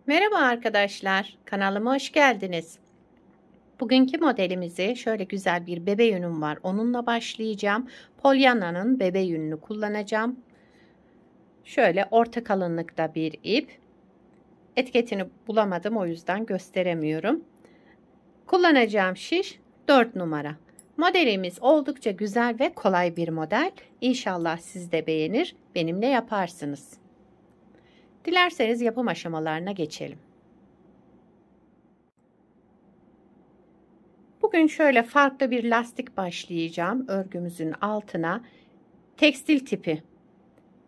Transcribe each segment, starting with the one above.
Merhaba arkadaşlar, kanalıma hoş geldiniz. Bugünkü modelimizi şöyle güzel bir bebe yünüm var. Onunla başlayacağım. Polyana'nın bebe yününü kullanacağım. Şöyle orta kalınlıkta bir ip. Etiketini bulamadım, o yüzden gösteremiyorum. Kullanacağım şiş 4 numara. Modelimiz oldukça güzel ve kolay bir model. İnşallah siz de beğenir, benimle yaparsınız. Dilerseniz yapım aşamalarına geçelim. Bugün şöyle farklı bir lastik başlayacağım. Örgümüzün altına tekstil tipi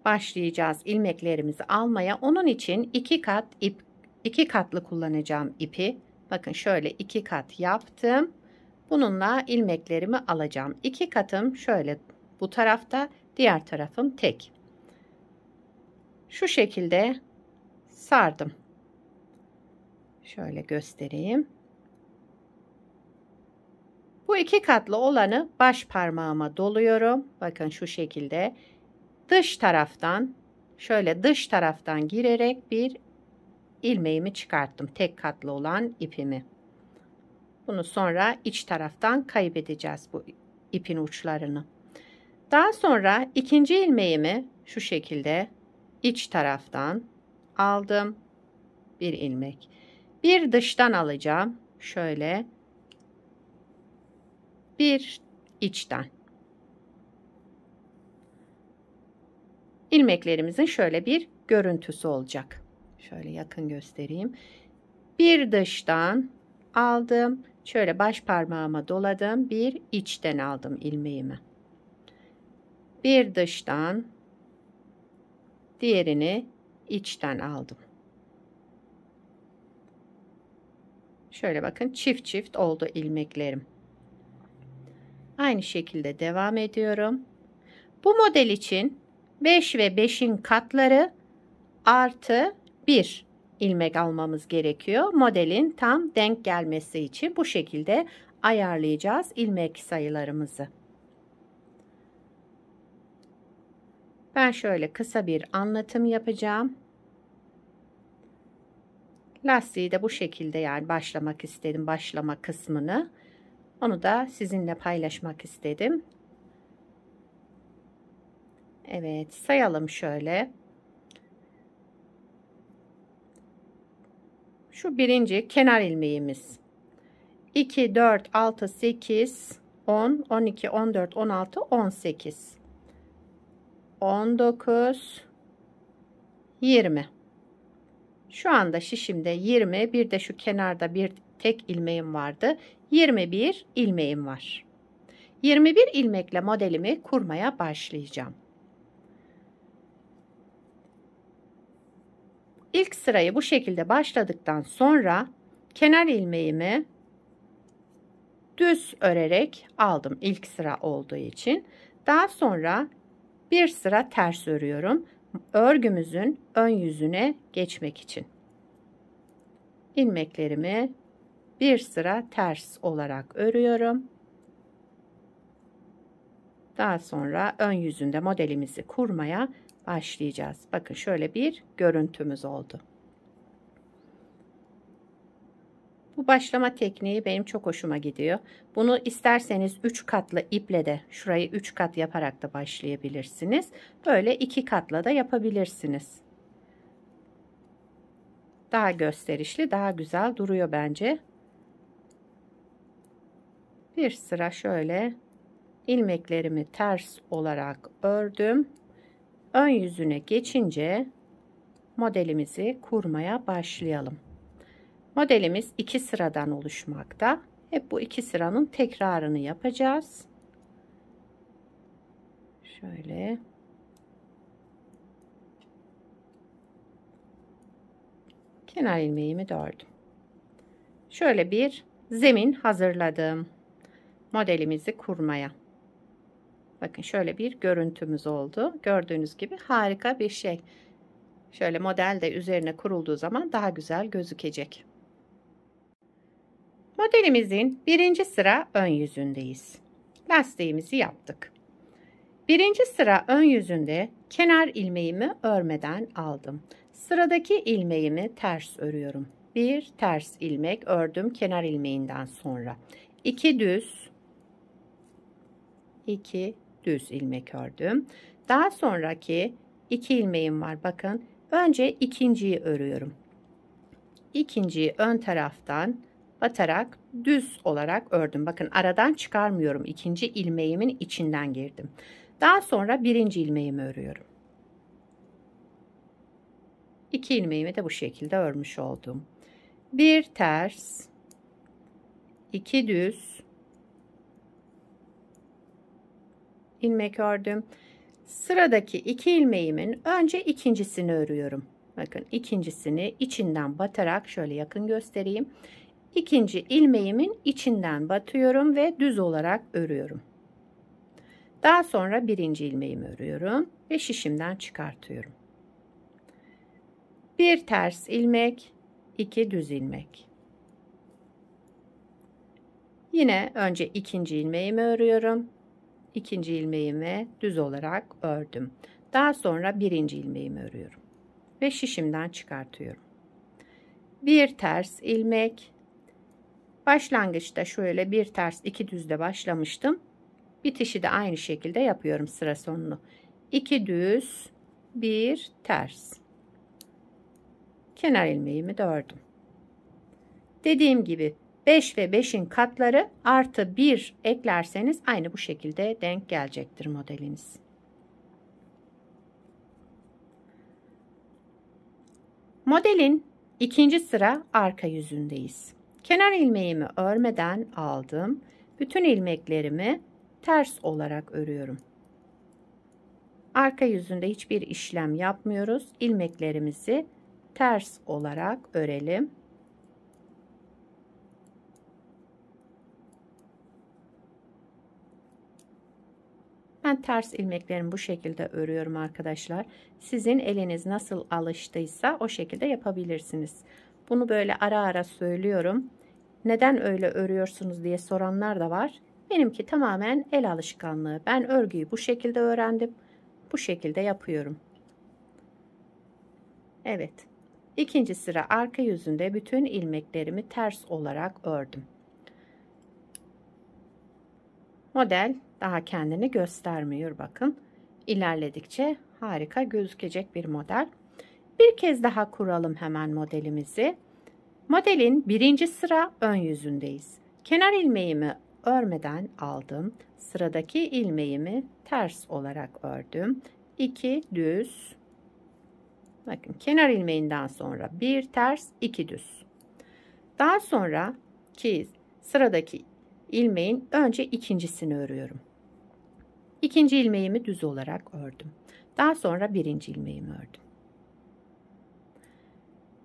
başlayacağız ilmeklerimizi almaya. Onun için 2 kat ip, 2 katlı kullanacağım ipi. Bakın şöyle 2 kat yaptım. Bununla ilmeklerimi alacağım. 2 katım şöyle bu tarafta, diğer tarafım tek. Şu şekilde sardım. Şöyle göstereyim. Bu 2 katlı olanı baş parmağıma doluyorum. Bakın şu şekilde dış taraftan, şöyle dış taraftan girerek bir ilmeğimi çıkarttım. Tek katlı olan ipimi. Bunu sonra iç taraftan kaybedeceğiz bu ipin uçlarını. Daha sonra ikinci ilmeğimi şu şekilde iç taraftan aldım. Bir ilmek. Bir dıştan alacağım. Şöyle. Bir içten. İlmeklerimizin şöyle bir görüntüsü olacak. Şöyle yakın göstereyim. Bir dıştan aldım. Şöyle baş parmağıma doladım. Bir içten aldım ilmeğimi. Bir dıştan, diğerini içten aldım. Şöyle bakın, çift çift oldu ilmeklerim. Aynı şekilde devam ediyorum. Bu model için 5 ve 5'in katları artı 1 ilmek almamız gerekiyor. Modelin tam denk gelmesi için bu şekilde ayarlayacağız ilmek sayılarımızı. Ben şöyle kısa bir anlatım yapacağım. Lastiği de bu şekilde, yani başlamak istedim, başlama kısmını. Onu da sizinle paylaşmak istedim. Evet, sayalım şöyle. Şu birinci kenar ilmeğimiz. 2, 4, 6, 8, 10, 12, 14, 16, 18, 19, 20. Şu anda şişimde 20, bir de şu kenarda bir tek ilmeğim vardı. 21 ilmeğim var. 21 ilmekle modelimi kurmaya başlayacağım. İlk sırayı bu şekilde başladıktan sonra kenar ilmeğimi düz örerek aldım ilk sıra olduğu için. Daha sonra bir sıra ters örüyorum. Örgümüzün ön yüzüne geçmek için. İlmeklerimi bir sıra ters olarak örüyorum. Daha sonra ön yüzünde modelimizi kurmaya başlayacağız. Bakın şöyle bir görüntümüz oldu. Bu başlama tekniği benim çok hoşuma gidiyor. Bunu isterseniz 3 katlı iple de şurayı 3 kat yaparak da başlayabilirsiniz. Böyle 2 katla da yapabilirsiniz. Daha gösterişli, daha güzel duruyor bence. Bir sıra şöyle ilmeklerimi ters olarak ördüm. Ön yüzüne geçince modelimizi kurmaya başlayalım. Modelimiz 2 sıradan oluşmakta. Hep bu 2 sıranın tekrarını yapacağız. Şöyle. Kenar ilmeğimi de ördüm. Şöyle bir zemin hazırladım. Modelimizi kurmaya. Bakın şöyle bir görüntümüz oldu. Gördüğünüz gibi harika bir şey. Şöyle model de üzerine kurulduğu zaman daha güzel gözükecek. Modelimizin birinci sıra ön yüzündeyiz. Lastiğimizi yaptık. Birinci sıra ön yüzünde kenar ilmeğimi örmeden aldım. Sıradaki ilmeğimi ters örüyorum. Bir ters ilmek ördüm kenar ilmeğinden sonra. 2 düz, 2 düz ilmek ördüm. Daha sonraki 2 ilmeğim var. Bakın, önce ikinciyi örüyorum. İkinciyi ön taraftan batarak düz olarak ördüm. Bakın, aradan çıkarmıyorum. İkinci ilmeğimin içinden girdim. Daha sonra birinci ilmeğimi örüyorum. 2 ilmeğimi de bu şekilde örmüş oldum. Bir ters, 2 düz ilmek ördüm. Sıradaki 2 ilmeğimin önce ikincisini örüyorum. Bakın, ikincisini içinden batarak şöyle yakın göstereyim. İkinci ilmeğimin içinden batıyorum ve düz olarak örüyorum. Daha sonra birinci ilmeğimi örüyorum ve şişimden çıkartıyorum. Bir ters ilmek, 2 düz ilmek. Yine önce ikinci ilmeğimi örüyorum. İkinci ilmeğimi düz olarak ördüm. Daha sonra birinci ilmeğimi örüyorum ve şişimden çıkartıyorum. Bir ters ilmek. Başlangıçta şöyle bir ters 2 düzle başlamıştım. Bitişi de aynı şekilde yapıyorum sıra sonunu. 2 düz, 1 ters. Kenar ilmeğimi de ördüm. Dediğim gibi 5 ve 5'in katları artı 1 eklerseniz aynı bu şekilde denk gelecektir modeliniz. Modelin ikinci sıra arka yüzündeyiz. Kenar ilmeğimi örmeden aldım. Bütün ilmeklerimi ters olarak örüyorum. Arka yüzünde hiçbir işlem yapmıyoruz. İlmeklerimizi ters olarak örelim. Ben ters ilmeklerimi bu şekilde örüyorum arkadaşlar. Sizin eliniz nasıl alıştıysa o şekilde yapabilirsiniz. Bunu böyle ara ara söylüyorum. Neden öyle örüyorsunuz diye soranlar da var. Benimki tamamen el alışkanlığı. Ben örgüyü bu şekilde öğrendim. Bu şekilde yapıyorum. Evet. İkinci sıra arka yüzünde bütün ilmeklerimi ters olarak ördüm. Model daha kendini göstermiyor, bakın. İlerledikçe harika gözükecek bir model. Bir kez daha kuralım hemen modelimizi. Modelin birinci sıra ön yüzündeyiz. Kenar ilmeğimi örmeden aldım. Sıradaki ilmeğimi ters olarak ördüm. 2 düz. Bakın, kenar ilmeğinden sonra bir ters, 2 düz. Daha sonra sıradaki ilmeğin önce ikincisini örüyorum. İkinci ilmeğimi düz olarak ördüm. Daha sonra birinci ilmeğimi ördüm.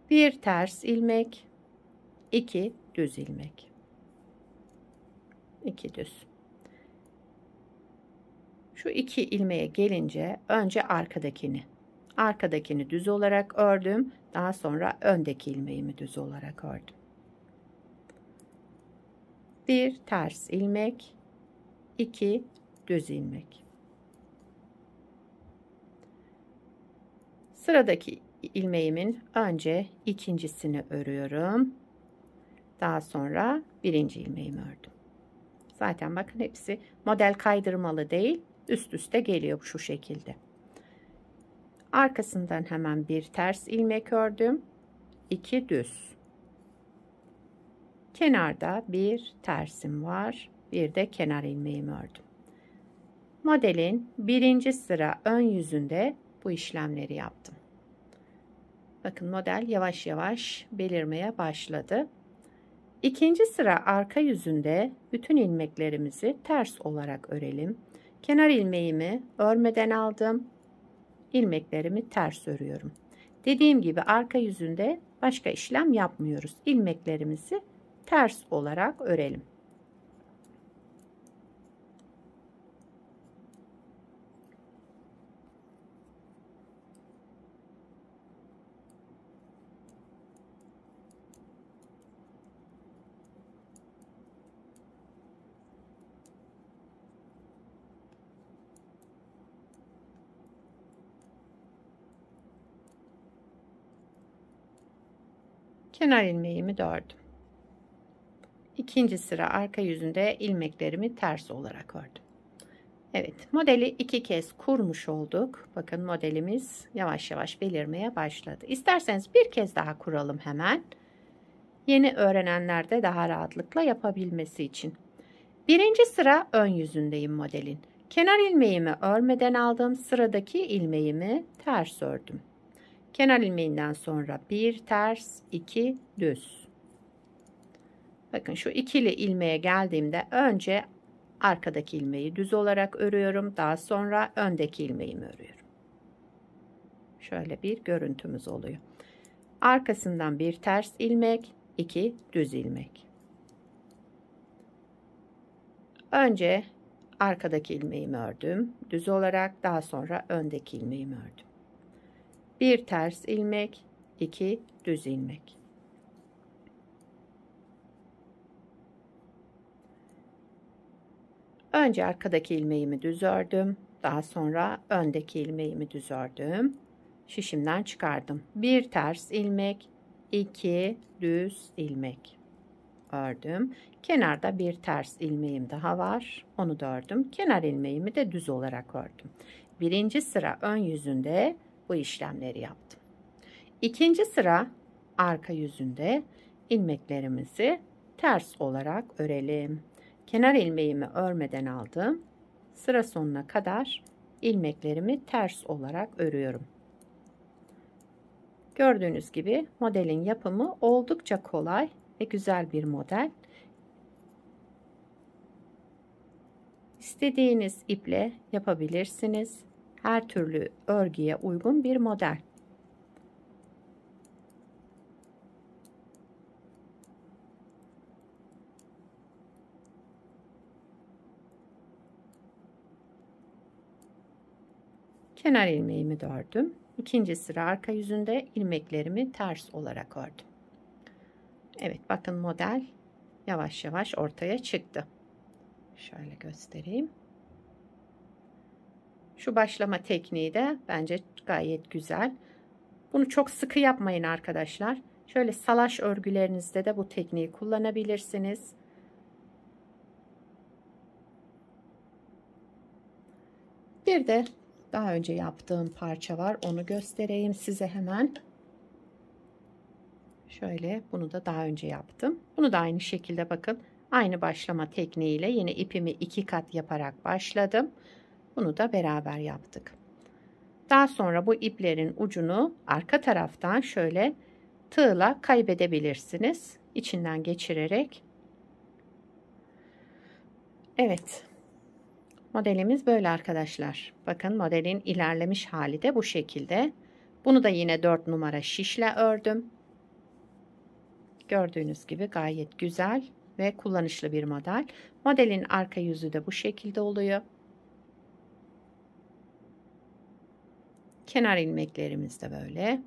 Bir ters ilmek, 2 düz ilmek. 2 düz. Şu 2 ilmeğe gelince önce arkadakini düz olarak ördüm. Daha sonra öndeki ilmeğimi düz olarak ördüm. Bir ters ilmek, 2 düz ilmek. Sıradaki ilmeğimin önce ikincisini örüyorum. Daha sonra birinci ilmeğimi ördüm. Zaten bakın, hepsi model kaydırmalı değil, üst üste geliyor şu şekilde. Arkasından hemen bir ters ilmek ördüm. 2 düz. Kenarda bir tersim var. Bir de kenar ilmeğimi ördüm. Modelin birinci sıra ön yüzünde bu işlemleri yaptım. Bakın, model yavaş yavaş belirmeye başladı. İkinci sıra arka yüzünde bütün ilmeklerimizi ters olarak örelim. Kenar ilmeğimi örmeden aldım. İlmeklerimi ters örüyorum. Dediğim gibi arka yüzünde başka işlem yapmıyoruz. İlmeklerimizi ters olarak örelim. Kenar ilmeğimi ördüm. İkinci sıra arka yüzünde ilmeklerimi ters olarak ördüm. Evet, modeli 2 kez kurmuş olduk. Bakın modelimiz yavaş yavaş belirmeye başladı. İsterseniz bir kez daha kuralım hemen. Yeni öğrenenler de daha rahatlıkla yapabilmesi için. Birinci sıra ön yüzündeyim modelin. Kenar ilmeğimi örmeden aldım. Sıradaki ilmeğimi ters ördüm. Kenar ilmeğinden sonra bir ters, 2 düz. Bakın şu ikili ilmeğe geldiğimde önce arkadaki ilmeği düz olarak örüyorum. Daha sonra öndeki ilmeğimi örüyorum. Şöyle bir görüntümüz oluyor. Arkasından bir ters ilmek, 2 düz ilmek. Önce arkadaki ilmeğimi ördüm. Düz olarak daha sonra öndeki ilmeğimi ördüm. Bir ters ilmek, 2 düz ilmek. Önce arkadaki ilmeğimi düz ördüm. Daha sonra öndeki ilmeğimi düz ördüm. Şişimden çıkardım. Bir ters ilmek, 2 düz ilmek ördüm. Kenarda bir ters ilmeğim daha var. Onu da ördüm. Kenar ilmeğimi de düz olarak ördüm. Birinci sıra ön yüzünde bu işlemleri yaptım. İkinci sıra arka yüzünde ilmeklerimizi ters olarak örelim. Kenar ilmeğimi örmeden aldım. Sıra sonuna kadar ilmeklerimi ters olarak örüyorum. Gördüğünüz gibi modelin yapımı oldukça kolay ve güzel bir model. İstediğiniz iple yapabilirsiniz. Her türlü örgüye uygun bir model. Kenar ilmeğimi de ördüm. İkinci sıra arka yüzünde ilmeklerimi ters olarak ördüm. Evet, bakın model yavaş yavaş ortaya çıktı. Şöyle göstereyim. Şu başlama tekniği de bence gayet güzel. Bunu çok sıkı yapmayın arkadaşlar. Şöyle salaş örgülerinizde de bu tekniği kullanabilirsiniz. Bir de daha önce yaptığım parça var. Onu göstereyim size hemen. Şöyle bunu da daha önce yaptım. Bunu da aynı şekilde bakın. Aynı başlama tekniğiyle yine ipimi 2 kat yaparak başladım. Bunu da beraber yaptık. Daha sonra bu iplerin ucunu arka taraftan şöyle tığla kaybedebilirsiniz. İçinden geçirerek. Evet. Modelimiz böyle arkadaşlar. Bakın modelin ilerlemiş hali de bu şekilde. Bunu da yine 4 numara şişle ördüm. Gördüğünüz gibi gayet güzel ve kullanışlı bir model. Modelin arka yüzü de bu şekilde oluyor. Kenar ilmeklerimiz de böyle.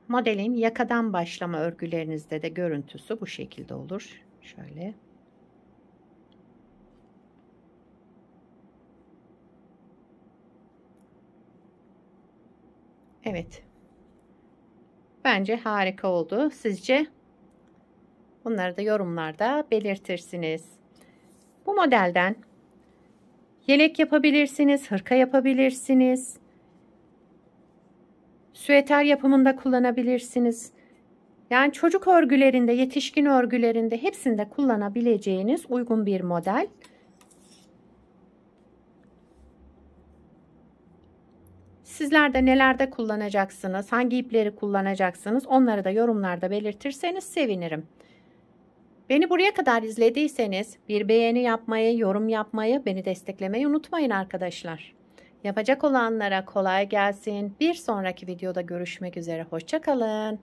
Modelin yakadan başlama örgülerinizde de görüntüsü bu şekilde olur. Şöyle. Evet. Bence harika oldu. Sizce? Bunları da yorumlarda belirtirsiniz. Bu modelden yelek yapabilirsiniz, hırka yapabilirsiniz. Süeter yapımında kullanabilirsiniz. Yani çocuk örgülerinde, yetişkin örgülerinde hepsinde kullanabileceğiniz uygun bir model. Sizler de nelerde kullanacaksınız, hangi ipleri kullanacaksınız onları da yorumlarda belirtirseniz sevinirim. Beni buraya kadar izlediyseniz bir beğeni yapmayı, yorum yapmayı, beni desteklemeyi unutmayın arkadaşlar. Yapacak olanlara kolay gelsin. Bir sonraki videoda görüşmek üzere. Hoşça kalın.